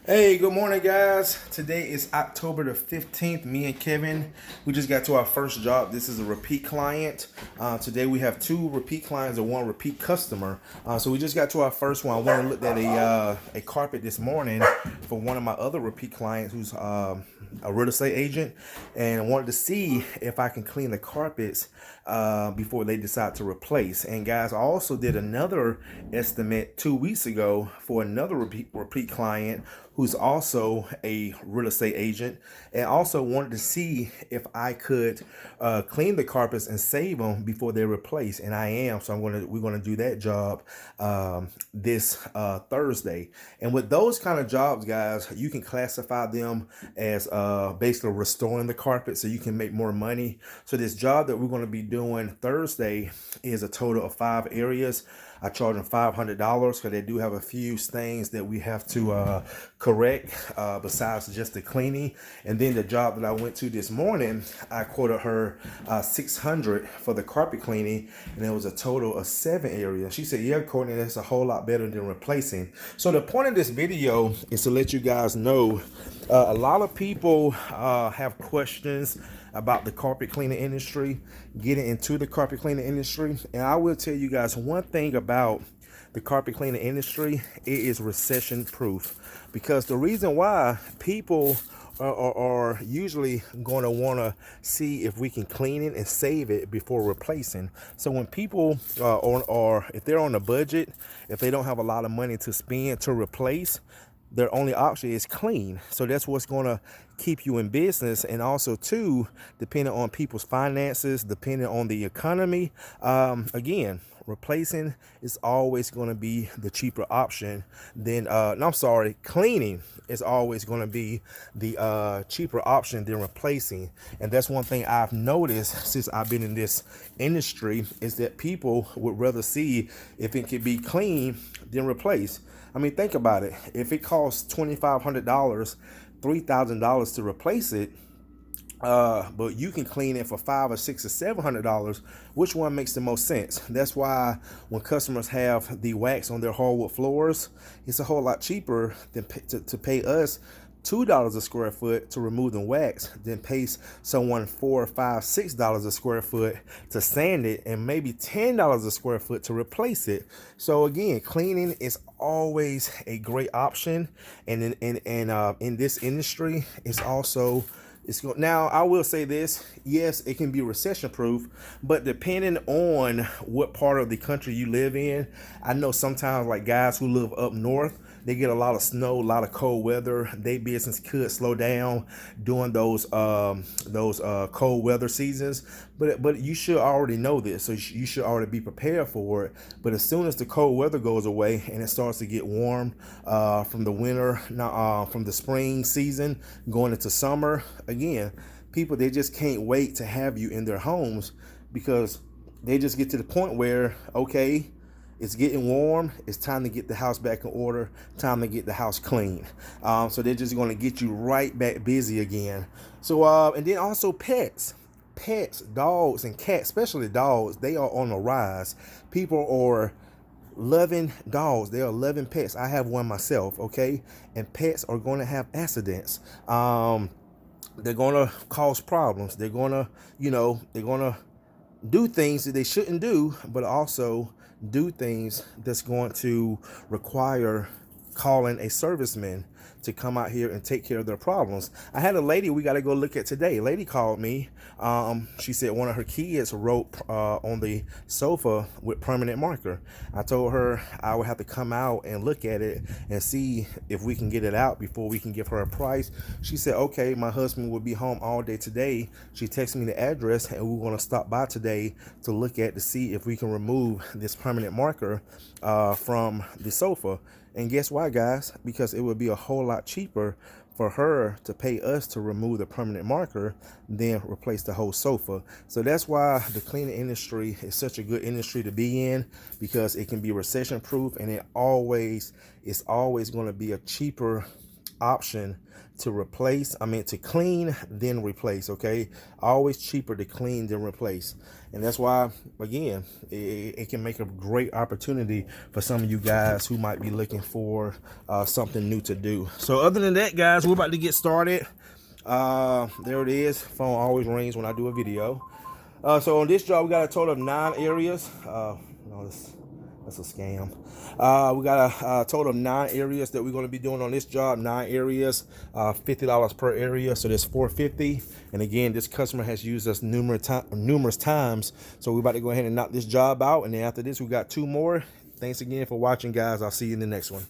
Hey, good morning, guys. Today is October the 15th. Me and Kevin, we just got to our first job. This is a repeat client. Today we have two repeat clients and one repeat customer. So we just got to our first one. I went and looked at a carpet this morning for one of my other repeat clients who's a real estate agent, and I wanted to see if I can clean the carpets before they decide to replace. And guys, I also did another estimate 2 weeks ago for another repeat client who's also a real estate agent, and also wanted to see if I could clean the carpets and save them before they're replaced. And I am, so we're gonna do that job this Thursday. And with those kind of jobs, guys, you can classify them as basically restoring the carpet, so you can make more money. So this job that we're going to be doing Thursday is a total of 5 areas. I charge them $500 because they do have a few things that we have to correct besides just the cleaning. And then the job that I went to this morning, I quoted her $600 for the carpet cleaning, and it was a total of 7 areas. She said, "Yeah, Courtney, that's a whole lot better than replacing." So the point of this video is to let you guys know a lot of people have questions about the carpet cleaning industry, getting into the carpet cleaning industry. And I will tell you guys one thing about the carpet cleaning industry: it is recession proof. Because the reason why people are usually going to want to see if we can clean it and save it before replacing. So when people or if they're on a budget, if they don't have a lot of money to spend to replace, their only option is clean. So that's what's going to keep you in business. And also too, depending on people's finances, depending on the economy, again, replacing is always going to be the cheaper option than no, I'm sorry, cleaning is always going to be the cheaper option than replacing. And that's one thing I've noticed since I've been in this industry, is that people would rather see if it can be clean than replace. I mean, think about it. If it costs $2,500, $3,000 to replace it, but you can clean it for $500 or $600 or $700, which one makes the most sense? That's why when customers have the wax on their hardwood floors, it's a whole lot cheaper than to pay us $2 a square foot to remove the wax than pay someone $4, $5, $6 a square foot to sand it, and maybe $10 a square foot to replace it. So again, cleaning is always a great option, and in this industry, it's also now, I will say this: yes, it can be recession proof, but depending on what part of the country you live in, I know sometimes, like guys who live up north, they get a lot of snow, a lot of cold weather. Their business could slow down during those cold weather seasons. But you should already know this, so you should already be prepared for it. But as soon as the cold weather goes away and it starts to get warm from the winter, from the spring season going into summer, again, people, they just can't wait to have you in their homes, because they just get to the point where, okay, it's getting warm, it's time to get the house back in order, time to get the house clean. So they're just going to get you right back busy again. So and then also pets, dogs and cats, especially dogs, they are on the rise. People are loving dogs, they are loving pets. I have one myself, okay? And pets are going to have accidents. They're going to cause problems. They're going to, they're going to do things that they shouldn't do, but also do things that's going to require calling a serviceman to come out here and take care of their problems. I had a lady we got to go look at today. A lady called me. She said one of her kids wrote on the sofa with permanent marker. I told her I would have to come out and look at it and see if we can get it out before we can give her a price. She said, okay, my husband will be home all day today. She texted me the address, and we're going to stop by today to look at to see if we can remove this permanent marker from the sofa. And guess why, guys? Because it would be a whole lot cheaper for her to pay us to remove the permanent marker than replace the whole sofa. So that's why the cleaning industry is such a good industry to be in, because it can be recession proof, and it's always going to be a cheaper option to to clean then replace. Okay, always cheaper to clean than replace, and that's why, again, it can make a great opportunity for some of you guys who might be looking for something new to do. So other than that, guys, we're about to get started. There it is. Phone always rings when I do a video. So on this job, we got a total of 9 areas. No, that's a scam. We got a total of 9 areas that we're going to be doing on this job. 9 areas, $50 per area, so there's $450. And again, this customer has used us numerous times, so we're about to go ahead and knock this job out. And then after this, we got 2 more. Thanks again for watching, guys. I'll see you in the next one.